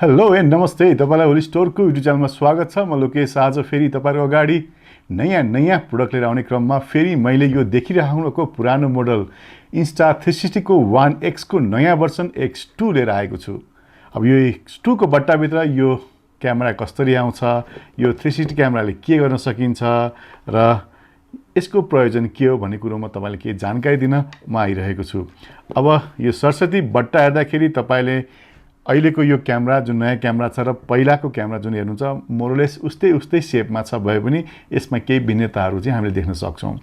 Hello and नमस्ते तपाईलाई ओलिज स्टोरको युट्युब च्यानलमा स्वागत छ। म लोकेश आज फेरि तपाईहरुको अगाडि नयाँ प्रोडक्ट लिएर आउने क्रममा फेरि मैले यो देखिराख्नुको पुरानो मोडल Insta360 को 1X को नयाँ भर्सन X2 लिएर आएको छु। अब यो X2 को बट्टाभित्र यो क्यामेरा कसरी आउँछ, यो 360 क्यामेराले के गर्न सकिन्छ र यसको प्रयोजन के हो भन्ने कुरो म तपाईलाई के जानकारी दिन म आइरहेको छु। अब यो सरस्वती बट्टा हेर्दाखेरि तपाईले अहिलेको यो क्यामेरा जुन नयाँ क्यामेरा छ र पहिलाको क्यामेरा जुन हेर्नुहुन्छ मोरलेस उस्तै सेपमा छ भए पनि यसमा केही भिन्नताहरू चाहिँ हामीले देख्न सक्छौं।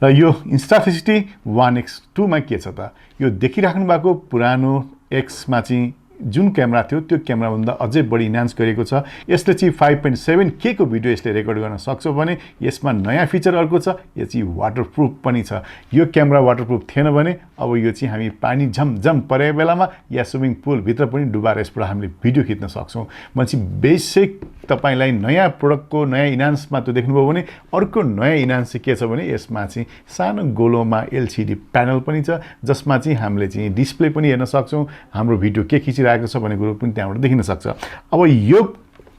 र यो Insta360 1X2 मा के छ त, यो देखिराख्नु भएको पुरानो X मा चाहिँ जुन क्यामेरा थियो त्यो क्यामेरा भन्दा अझै बढी इन्हान्स गरिएको छ। यसले चाहिँ 5.7K को भिडियो यसले रेकर्ड गर्न सक्छ भने यसमा नयाँ फिचर अर्को छ, यो चाहिँ वाटरप्रुफ पनि छ। यो क्यामेरा वाटरप्रुफ थिएन भने अब यो चाहिँ हामी पानी झमझम परेको बेलामा या स्विमिङ पुल भित्र पनि डुबाएर यसबाट हामीले भिडियो खिच्न सक्छौं। म चाहिँ बेसिक तपाईलाई नयाँ प्रोडक्टको नयाँ इन्हान्समा त्यो देख्नुभयो भने अर्को नयाँ इन्हान्स चाहिँ के छ भने यसमा चाहिँ सानो गोलोमा LCD प्यानल पनि छ जसमा चाहिँ हामीले चाहिँ डिस्प्ले पनि हेर्न सक्छौं, हाम्रो भिडियो के खिचिरहेको छ भन्ने कुरो पनि त्यहाँबाट देखिन सक्छ। अब यो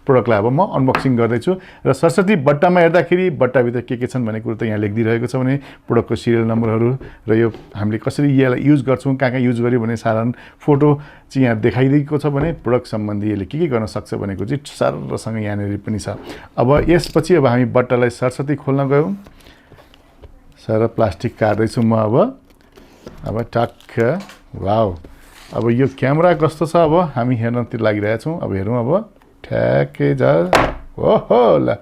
प्रोडक्टलाई अब म अनबक्सिङ गर्दै छु र सरस्वती बट्टामा हेर्दाखेरि बट्टाभित्र के छन् भन्ने कुरो त यहाँ लेखिदिरहेको छ भने प्रोडक्टको सिरियल नम्बरहरू र यो हामीले कसरी यसलाई युज गर्छौं, कहाँ युज गर्यो भने साधारण फोटो चाहिँ यहाँ देखाइदिएको छ भने प्रोडक्ट सम्बन्धी यसले के गर्न सक्छ भनेको चाहिँ सरसँग यहाँनेरि पनि छ। अब यसपछि अब हामी बट्टालाई सरस्वती खोल्न गयौं। सर प्लास्टिक काट्दै छु म अब टक्क वाउ। अब यो क्यामेरा कस्तो छ अब हामी हेर्नतिर लागिरहेका छौं। अब हेरौं अब ठ्याक्कै जा ओहो ल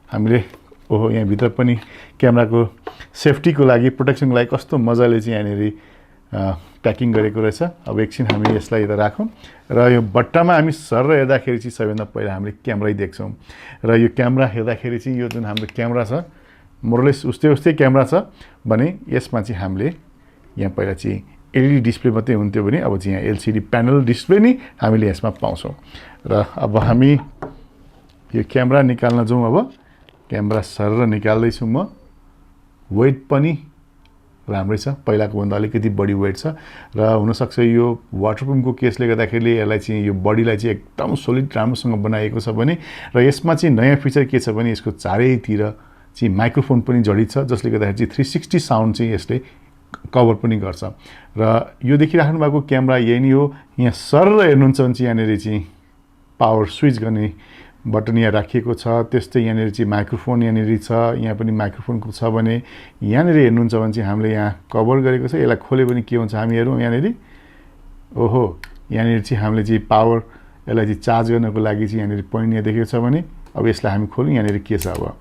हामीले ओहो यहाँ भित्र पनि क्यामेराको सेफ्टीको लागि प्रोटेक्सनको लागि कस्तो मजाले चाहिँ यहाँनेरि प्याकिङ गरेको रहेछ। अब एकछिन हामी यसलाई यता राखौं र यो बट्टामा हामी सर हेर्दाखेरि चाहिँ सबैभन्दा पहिला हामीले क्यामेरै देख्छौं र यो क्यामेरा हेर्दाखेरि चाहिँ यो जुन हाम्रो क्यामेरा छ मोरलेस उस्तै क्यामेरा छ भने यसमा चाहिँ हामीले यहाँ पहिला चाहिँ LED डिस्प्ले मात्रै हुन्थ्यो भने अब चाहिँ यहाँ LCD प्यानल डिस्प्ले नि हामीले यसमा पाउँछौं। र अब हामी यो क्यामेरा निकाल्न जाउँ। अब क्यामेरा सर निकाल्दै छु म। वेट पनि राम्रै छ, पहिलाको भन्दा अलिकति बढी वेट छ र हुन सक्छ यो वाटरप्रुफको केसले गर्दाखेरि यसलाई चाहिँ यो बडीलाई चाहिँ एकदम सोलिड राम्रोसँग बनाएको छ भने र यसमा चाहिँ नयाँ फिचर के छ भने यसको चारैतिर चाहिँ माइक्रोफोन पनि जडित छ जसले गर्दाखेरि चाहिँ 360 साउन्ड चाहिँ यसले कभर पनि गर्छ। र यो देखिराख्नु भएको क्यामेरा यही नै हो। यहाँ सर हेर्नुहुन्छ भने चाहिँ यहाँनेरि चाहिँ पावर स्विच गर्ने बटन यहाँ राखिएको छ, त्यस्तै यहाँनेरि चाहिँ माइक्रोफोन यहाँनेरि छ, यहाँ पनि माइक्रोफोनको छ भने यहाँनेरि हेर्नुहुन्छ भने चाहिँ हामीले यहाँ कभर गरेको छ। यसलाई खोल्यो भने के हुन्छ हामी हेरौँ यहाँनेरि ओहो यहाँनेरि चाहिँ हामीले चाहिँ पावर यसलाई चाहिँ चार्ज गर्नको लागि चाहिँ यहाँनेरि पोइन्ट यहाँ देखेको छ भने अब यसलाई हामी खोल्यौँ यहाँनेरि के छ। अब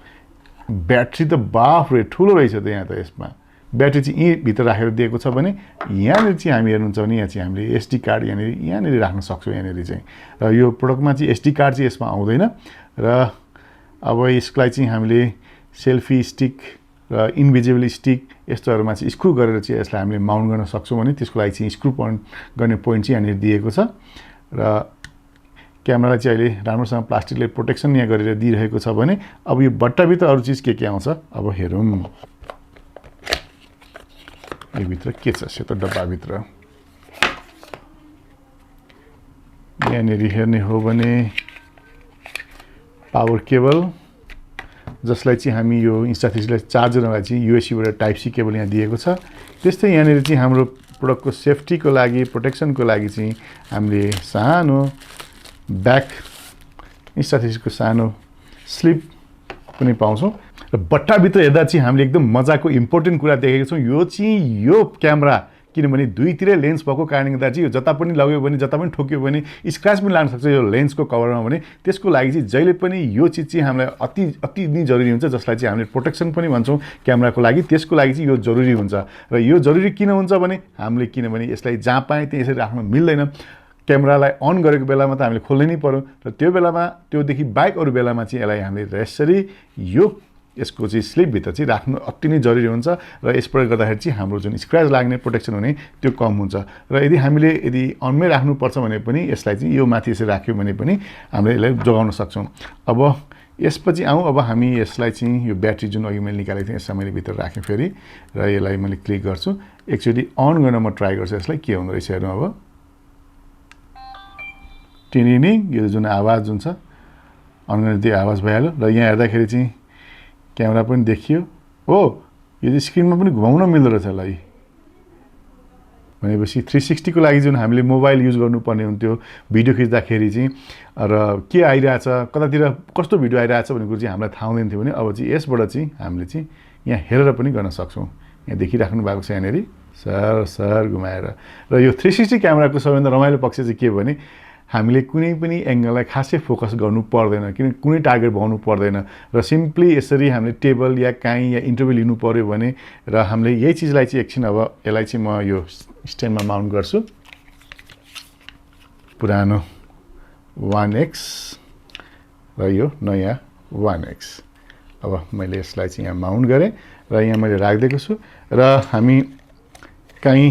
ब्याट्री त बाफ रे ठुलो रहेछ त। यहाँ त यसमा ब्याट्री चाहिँ यही भित्र राखेर दिएको छ भने यहाँनेरि चाहिँ हामी हेर्नुहुन्छ भने यहाँ चाहिँ हामीले SD कार्ड यहाँनेरि राख्न सक्छौं यहाँनेरि चाहिँ। र यो प्रोडक्टमा चाहिँ SD कार्ड चाहिँ यसमा आउँदैन र अब यसलाई चाहिँ हामीले सेल्फी स्टिक र इन्भिजिबल स्टिक यस्तोहरुमा चाहिँ स्क्रु गरेर चाहिँ यसलाई हामीले माउन्ट गर्न सक्छौं भने त्यसको लागि चाहिँ स्क्रु पोइन्ट गर्ने पोइन्ट चाहिँ यहाँनेरि दिएको छ। र क्यामेरालाई चाहिँ अहिले राम्रोसँग प्लास्टिकले प्रोटेक्सन यहाँ गरेर दिइरहेको छ भने अब यो बट्टाभित्र अरु चीज के आउँछ अब हेरौँ। यो भित्र के छ सेतो डब्बाभित्र यहाँनेरि हेर्ने हो भने पावर केबल जसलाई चाहिँ हामी यो Insta360 लाई चार्ज गर्नलाई चाहिँ USB बाट टाइप C केबल यहाँ दिएको छ। त्यस्तै यहाँनेरि चाहिँ हाम्रो प्रोडक्टको सेफ्टीको लागि प्रोटेक्सनको लागि चाहिँ हामीले सानो ब्याक Insta360 को सानो स्लिप पनि पाउँछौं। र बट्टाभित्र हेर्दा चाहिँ हामीले एकदम मजाको इम्पोर्टेन्ट कुरा देखेको छौं। यो चाहिँ यो क्यामेरा किनभने दुईतिरै लेन्स भएको कारणले गर्दा चाहिँ यो जता पनि लग्यो भने जता पनि ठोक्यो भने स्क्रैच पनि लाग्न सक्छ यो लेन्सको कभरमा भने त्यसको लागि चाहिँ जहिले पनि यो चीज चाहिँ हामीलाई अति नै जरुरी हुन्छ जसलाई चाहिँ हामीले प्रोटेक्सन पनि भन्छौं क्यामेराको लागि। त्यसको लागि चाहिँ यो जरुरी हुन्छ र यो जरुरी किन हुन्छ भने हामीले किनभने यसलाई जहाँ पाए त्यही यसरी राख्न मिल्दैन। क्यामेरालाई अन गरेको बेलामा त हामीले खोल्नै नै पर्यो र त्यो बेलामा त्योदेखि बाहेक अरु बेलामा चाहिँ यसलाई हामीले यसरी यो यसको चाहिँ स्लिप भित्र चाहिँ राख्नु अति नै जरुरी हुन्छ र यसबाट गर्दाखेरि चाहिँ हाम्रो जुन स्क्रैच लाग्ने प्रोटेक्सन हुने त्यो कम हुन्छ। र यदि हामीले अनमै राख्नु पर्छ भने पनि यसलाई चाहिँ यो माथि यसरी राख्यो भने पनि हामीले यसलाई जोगाउन सक्छौं। अब यसपछि आउँ। अब हामी यसलाई चाहिँ यो ब्याट्री जुन अघि मैले निकालेको थिएँ यसलाई मैले भित्र राखेँ फेरि र यसलाई मैले क्लिक गर्छु। एकचोटी अन गर्न म ट्राई गर्छु यसलाई के हुँदो रहेछ हेरौँ। अब टिनिनी यो जुन आवाज जुन छ अन गर्ने त्यो आवाज भइहाल्यो र यहाँ हेर्दाखेरि चाहिँ क्यामेरा पनि देखियो हो यो चाहिँ स्क्रिनमा पनि घुमाउन मिल्दो रहेछ ल भनेपछि 360 को लागि जुन हामीले मोबाइल युज गर्नुपर्ने हुन्थ्यो भिडियो खिच्दाखेरि चाहिँ र के आइरहेछ कतातिर कस्तो भिडियो आइरहेछ भन्ने कुरा चाहिँ हामीलाई थाहा हुँदैन थियो भने अब चाहिँ यसबाट चाहिँ हामीले चाहिँ यहाँ हेरेर पनि गर्न सक्छौँ यहाँ देखिराख्नु भएको छ यहाँनेरि सर घुमाएर र यो 360 क्यामेराको सबैभन्दा रमाइलो पक्ष चाहिँ के भने हामीले कुनै पनि एंगललाई खासै फोकस गर्नु पर्दैन किन कुनै टार्गेट बनाउनु पर्दैन र सिम्पली यसरी हामीले टेबल या काहीँ या इन्टरभ्यू लिनु पर्यो भने र हामीले यही चीजलाई चाहिँ एकछिन अब यसलाई चाहिँ म यो स्ट्यान्डमा माउन्ट गर्छु पुरानो 1x र यो नयाँ 1x अब मैले यसलाई चाहिँ यहाँ माउन्ट गरेँ र यहाँ मैले राखिदिएको छु र हामी कहीँ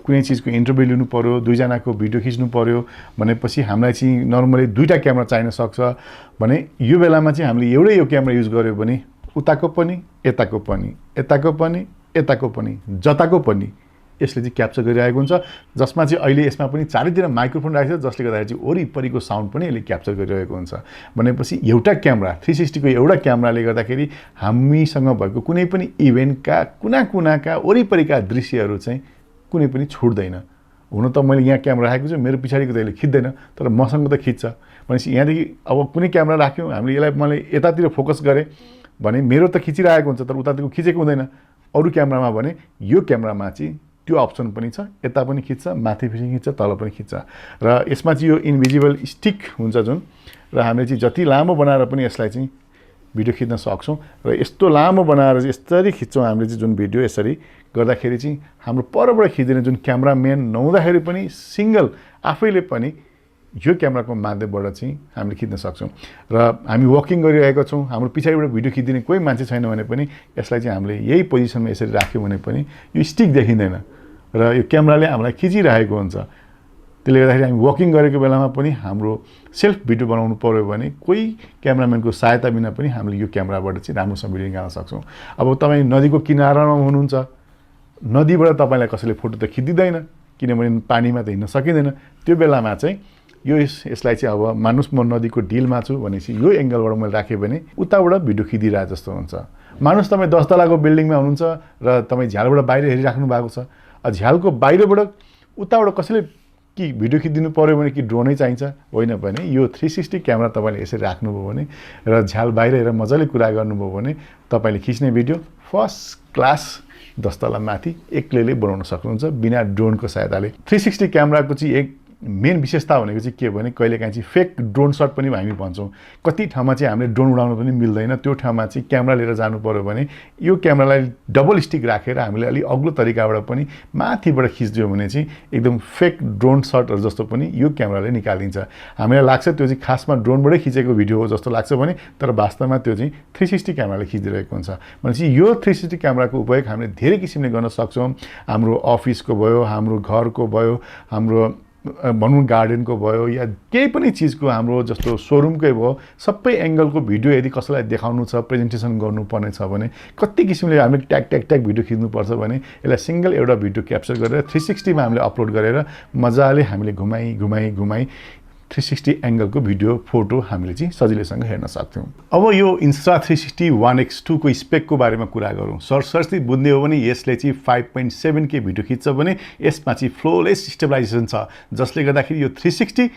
कुनै चीजको इन्टरभ्यू लिनु पर्यो दुईजनाको भिडियो खिच्नु पर्यो भनेपछि हामीलाई चाहिँ नर्मली दुईटा क्यामेरा चाहिन सक्छ भने यो बेलामा चाहिँ हामीले एउटै यो क्यामेरा युज गर्यो भने उताको पनि यताको पनि यताको पनि यताको पनि जताको पनि यसले चाहिँ क्याप्चर गरिरहेको हुन्छ जसमा चाहिँ अहिले यसमा पनि चारैतिर माइक्रोफोन राखेको छ जसले गर्दाखेरि चाहिँ वरिपरिको साउन्ड पनि यसले क्याप्चर गरिरहेको हुन्छ भनेपछि एउटा क्यामेरा 360 को एउटा क्यामेराले गर्दाखेरि हामीसँग भएको कुनै पनि इभेन्टका कुना-कुनाका वरिपरिका दृश्यहरू चाहिँ कुनै पनि छुट्दैन हुन त मैले यहाँ क्यामेरा राखेको छु मेरो पछाडीको त यसले खिच्दैन तर मसँग त खिच्छ भनेपछि यहाँदेखि अब कुनै क्यामेरा राख्यौँ हामीले यसलाई मैले यतातिर फोकस गरेँ भने मेरो त खिचिरहेको हुन्छ तर उतातिरको खिचेको हुँदैन अरू क्यामेरामा भने यो क्यामेरामा चाहिँ त्यो अप्सन पनि छ यता पनि खिच्छ माथि पनि खिच्छ तल पनि खिच्छ र यसमा चाहिँ यो इन्भिजिबल स्टिक हुन्छ जुन र हामीले चाहिँ जति लामो बनाएर पनि यसलाई चाहिँ भिडियो खिच्न सक्छौं र यस्तो लामो बनाएर चाहिँ यसरी खिच्छौं हामीले चाहिँ जुन भिडियो यसरी गर्दाखेरि चाहिँ हाम्रो परबाट खिच्ने जुन क्यामेराम्यान नहुँदाखेरि पनि सिंगल आफैले पनि यो क्यामेराको माध्यमबाट चाहिँ हामीले खिच्न सक्छौं र हामी वकिङ गरिरहेका छौं हाम्रो पछाडीबाट भिडियो खिच्दिने कोही मान्छे छैन भने पनि यसलाई चाहिँ हामीले यही पोजिसनमा यसरी राख्यौं भने पनि यो स्टिक देखिँदैन र यो क्यामेराले हामीलाई खिचिरहेको हुन्छ त्यसले गर्दाखेरि हामी वकिङ गरेको बेलामा पनि हाम्रो सेल्फ भिडियो बनाउनु पर्यो भने कोही क्यामेराम्यानको सहायता बिना पनि हामीले यो क्यामेराबाट चाहिँ राम्रोसँग भिडियो निकाल्न सक्छौं अब तपाई नदीको किनारामा हुनुहुन्छ नदीबाट तपाईलाई कसैले फोटो त खिच्दिदैन किनभने पानीमा त हिँड्न सकिदैन त्यो बेलामा चाहिँ यो यसलाई चाहिँ अब मानुस म नदीको ढिलमा छु भनेपछि यो एंगलबाट मैले राखे भने उताबाट भिडियो खिचिदिरा जस्तो हुन्छ मानुस तपाई 10 तलाको बिल्डिङमा हुनुहुन्छ र तपाई झ्यालबाट बाहिर हेरिराख्नु भएको छ झ्यालको बाहिरबाट उताबाट कसैले कि भिडियो खिच्दिनु पर्यो भने कि ड्रोनै चाहिन्छ होइन भने यो 360 क्यामेरा तपाईले यसरी राख्नुभयो भने र झ्याल बाहिर हेरेर मजाले कुरा गर्नुभयो भने तपाईले खिच्ने भिडियो फर्स्ट क्लास 10 तला माथि एक्लैले बनाउन सक्नुहुन्छ बिना ड्रोनको सहायताले 360 क्यामेराको चाहिँ एक मेन विशेषता भनेको चाहिँ के भने कहिलेकाहीँ चाहिँ फेक ड्रोन शट पनि हामी भन्छौं कति ठाउँमा चाहिँ हामीले ड्रोन उडाउन पनि मिल्दैन त्यो ठाउँमा चाहिँ क्यामेरा लिएर जानु पर्यो भने यो क्यामेरालाई डबल स्टिक राखेर हामीले अलि अग्लो तरिकाबाट पनि माथिबाट खिच्दियो भने चाहिँ एकदम फेक ड्रोन शटहरु जस्तो पनि यो क्यामेराले निकालिदिन्छ हामीलाई लाग्छ त्यो चाहिँ खासमा ड्रोनबाटै खिचेको भिडियो हो जस्तो लाग्छ भने तर वास्तवमा त्यो चाहिँ 360 क्यामेराले खिचिरहेको हुन्छ भनेपछि यो 360 क्यामेराको उपयोग हामीले धेरै किसिमले गर्न सक्छौं हाम्रो अफिसको भयो हाम्रो घरको भयो हाम्रो भनौं गार्डनको भयो या केही पनि चीजको हाम्रो जस्तो शोरूमकै भयो सबै एंगलको भिडियो यदि कसैलाई देखाउनु छ प्रेजेन्टेसन गर्नुपर्ने छ भने कति किसिमले हामीले ट्याग भिडियो खिच्नु पर्छ भने यसलाई सिंगल एउटा भिडियो क्याप्चर गरेर 360 मा हामीले अपलोड गरेर मजाले हामीले घुमाई 360 एंगलको भिडियो फोटो हामीले चाहिँ सजिलैसँग हेर्न सक्छौं अब यो Insta360 1x2 को स्पेकको बारेमा कुरा गरौँ सरसर्ती बुझ्ने हो भने यसले चाहिँ 5.7 के भिडियो खिच्छ भने यसमा चाहिँ फ्लोलेस स्टेबलाइजेसन छ जसले गर्दाखेरि यो 360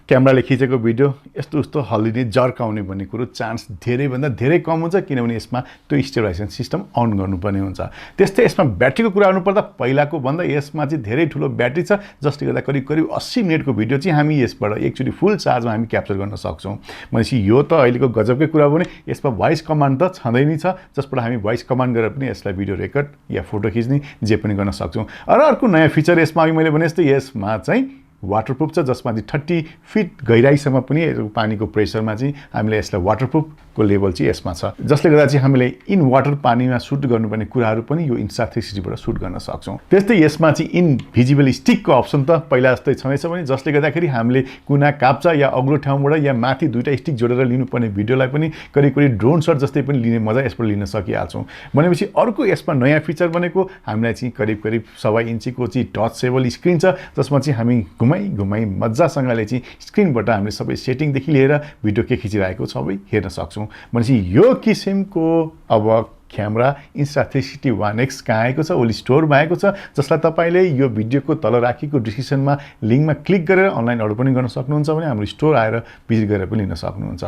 क्यामेराले खिचेको भिडियो यस्तो उस्तो हल्लिने जर्काउने भन्ने कुरो चान्स धेरै भन्दा धेरै कम हुन्छ किनभने यसमा त्यो स्टेबलाइजेसन सिस्टम अन गर्नुपर्ने हुन्छ त्यस्तै यसमा ब्याट्रीको कुरा गर्नु पर्दा पहिलाको भन्दा यसमा चाहिँ धेरै ठूलो ब्याट्री छ जसले गर्दा करिब 80 मिनेटको भिडियो चाहिँ हामी यसबाट एकचोटी फुल चार्जमा हामी क्याप्चर गर्न सक्छौं भनेपछि यो त अहिलेको गजबकै कुरा भने यसमा भोइस कमान्ड त छँदै नै छ जसबाट हामी भोइस कमान्ड गरेर पनि यसलाई भिडियो रेकर्ड या फोटो खिच्ने जे पनि गर्न सक्छौं र अर्को नयाँ फिचर यसमा मैले भने जस्तै यसमा चाहिँ वाटरप्रुफ छ जसमा चाहिँ 30 फिट गहिराईसम्म पनि पानीको प्रेसरमा चाहिँ हामीले यसलाई वाटरप्रुफ को लेभल चाहिँ यसमा छ, जसले गर्दा चाहिँ हामीले इन वाटर पानीमा सुट गर्नुपर्ने कुराहरू पनि यो Insta360 बाट सुट गर्न सक्छौँ। त्यस्तै यसमा चाहिँ इनभिजिबल स्टिकको अप्सन त पहिला जस्तै छँदैछ भने, जसले गर्दाखेरि हामीले कुना काप्चा या अग्लो ठाउँबाट या माथि दुईटा स्टिक जोडेर लिनुपर्ने भिडियोलाई पनि करिब ड्रोन शट जस्तै पनि लिने मजा यसबाट लिन सकिहाल्छौँ। भनेपछि अर्को यसमा नयाँ फिचर भनेको हामीलाई चाहिँ करिब 1.25 इन्चीको चाहिँ टचसेबल स्क्रिन छ, जसमा चाहिँ हामी घुमाइ मजासँगले चाहिँ स्क्रिनबाट हामीले सबै सेटिङदेखि लिएर भिडियो के खिचिरहेको सबै हेर्न सक्छौँ। भनेपछि यो किसिमको अब क्यामेरा Insta360 One X कहाँ आएको छ, Oliz स्टोरमा आएको छ, जसलाई तपाईँले यो भिडियोको तल राखेको डिस्क्रिप्सनमा लिङ्कमा क्लिक गरेर अनलाइन अर्डर पनि गर्न सक्नुहुन्छ भने हाम्रो स्टोर आएर भिजिट गरेर पनि लिन सक्नुहुन्छ।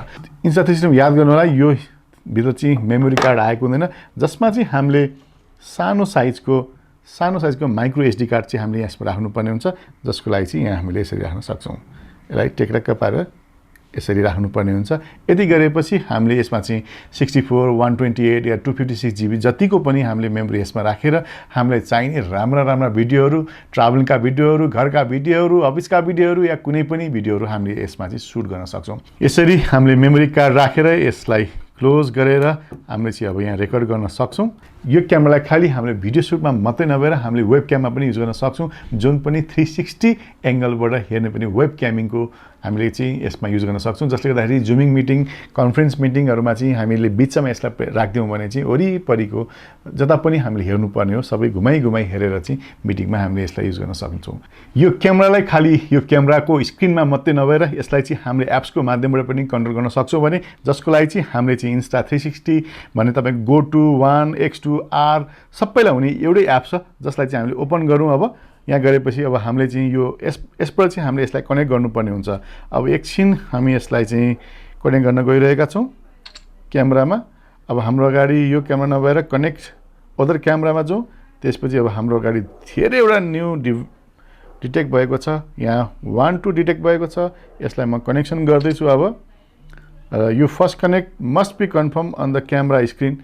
Insta360 याद गर्नु होला, यो भित्र चाहिँ मेमोरी कार्ड आएको हुँदैन, जसमा चाहिँ हामीले सानो साइजको माइक्रो एसडी कार्ड चाहिँ हामीले यसमा राख्नुपर्ने हुन्छ, जसको लागि चाहिँ यहाँ हामीले यसरी राख्न सक्छौँ। यसलाई टेक्राक्क पारेर यसरी राख्नुपर्ने हुन्छ। यति गरेपछि हामीले यसमा चाहिँ 64, 128 या 256 GB जतिको पनि हामीले मेमोरी यसमा राखेर हामीलाई चाहिने राम्रा भिडियोहरू, ट्राभलिङका भिडियोहरू, घरका भिडियोहरू, अफिसका भिडियोहरू या कुनै पनि भिडियोहरू हामीले यसमा चाहिँ सुट गर्न सक्छौँ। यसरी हामीले मेमोरी कार्ड राखेर यसलाई क्लोज गरेर हामीले चाहिँ अब यहाँ रेकर्ड गर्न सक्छौँ। यो क्यामेरालाई खाली हामीले भिडियो सुटमा मात्रै नभएर हामीले वेब क्याममा पनि युज गर्न सक्छौँ, जुन पनि 360 एङ्गलबाट हेर्ने पनि वेब क्यामिङको हामीले चाहिँ यसमा युज गर्न सक्छौँ, जसले गर्दाखेरि जुमिङ मिटिङ, कन्फरेन्स मिटिङहरूमा चाहिँ हामीले बिचमा यसलाई राखिदियौँ भने चाहिँ वरिपरिको जता पनि हामीले हेर्नुपर्ने हो सबै घुमाइ हेरेर चाहिँ मिटिङमा हामीले यसलाई युज गर्न सक्छौँ। यो क्यामेरालाई खाली यो क्यामेराको स्क्रिनमा मात्रै नभएर यसलाई चाहिँ हामीले एप्सको माध्यमबाट पनि कन्ट्रोल गर्न सक्छौँ भने, जसको लागि चाहिँ हामीले चाहिँ Insta360 भन्ने तपाईँको गो टु 1, X2, R सबैलाई हुने एउटै एप छ, जसलाई चाहिँ हामीले ओपन गरौँ। अब यहाँ गरेपछि अब हामीले चाहिँ यो यसबाट चाहिँ हामीले यसलाई कनेक्ट गर्नुपर्ने हुन्छ। अब एकछिन हामी यसलाई चाहिँ कनेक्ट गर्न गइरहेका छौँ क्यामेरामा। अब हाम्रो अगाडि यो क्यामेरा नभएर कनेक्ट अदर क्यामेरामा जाउँ। त्यसपछि अब हाम्रो अगाडि धेरैवटा न्यू डिटेक्ट भएको छ, यहाँ 1, 2 डिटेक्ट भएको छ। यसलाई म कनेक्सन गर्दैछु। अब यो first connect must be confirm on the camera screen.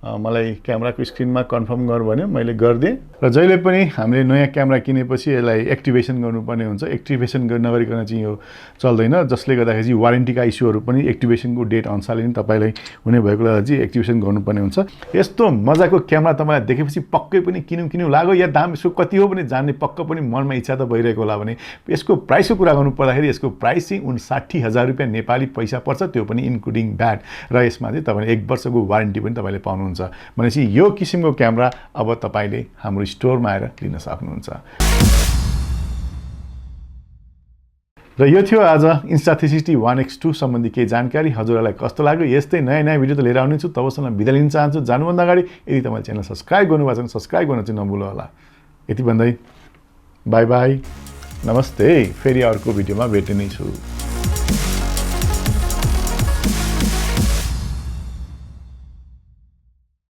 मलाई क्यामेराको स्क्रिनमा कन्फर्म गर भन्यो, मैले गरिदिएँ। र जहिले पनि हामीले नयाँ क्यामेरा किनेपछि यसलाई एक्टिभेसन गर्नुपर्ने हुन्छ। एक्टिभेसन नगरिकन चाहिँ यो चल्दैन, जसले गर्दाखेरि चाहिँ वारेन्टीका इस्युहरू पनि एक्टिभेसनको डेट अनुसारले नै तपाईँलाई हुने भएको चाहिँ एक्टिभेसन गर्नुपर्ने हुन्छ। यस्तो मजाको क्यामेरा तपाईँलाई देखेपछि पक्कै पनि किनौँ लाग्यो, या दाम यसको कति हो भने जान्ने पक्क पनि मनमा इच्छा त भइरहेको होला। भने यसको प्राइसको कुरा गर्नु पर्दाखेरि यसको प्राइस चाहिँ 59,000 रुपियाँ नेपाली पैसा पर्छ, त्यो पनि इन्क्लुडिङ भ्याट। र यसमा चाहिँ तपाईँले 1 वर्षको वारेन्टी पनि तपाईँले पाउनुहुन्छ। भनेपछि यो किसिमको क्यामेरा अब तपाईँले हाम्रो स्टोरमा आएर लिन सक्नुहुन्छ। र यो थियो आज Insta360 One X2 सम्बन्धी केही जानकारी। हजुरहरूलाई कस्तो लाग्यो? यस्तै नयाँ भिडियो त लिएर आउने छु। तबसम्म बिदा लिन चाहन्छु। जानुभन्दा अगाडि यदि तपाईँले च्यानल सब्स्क्राइब गर्नुभएको छ भने सब्स्क्राइब गर्न चाहिँ नभुल्नु होला। यति भन्दै बाई बाई, नमस्ते। फेरि अर्को भिडियोमा भेट्ने छु।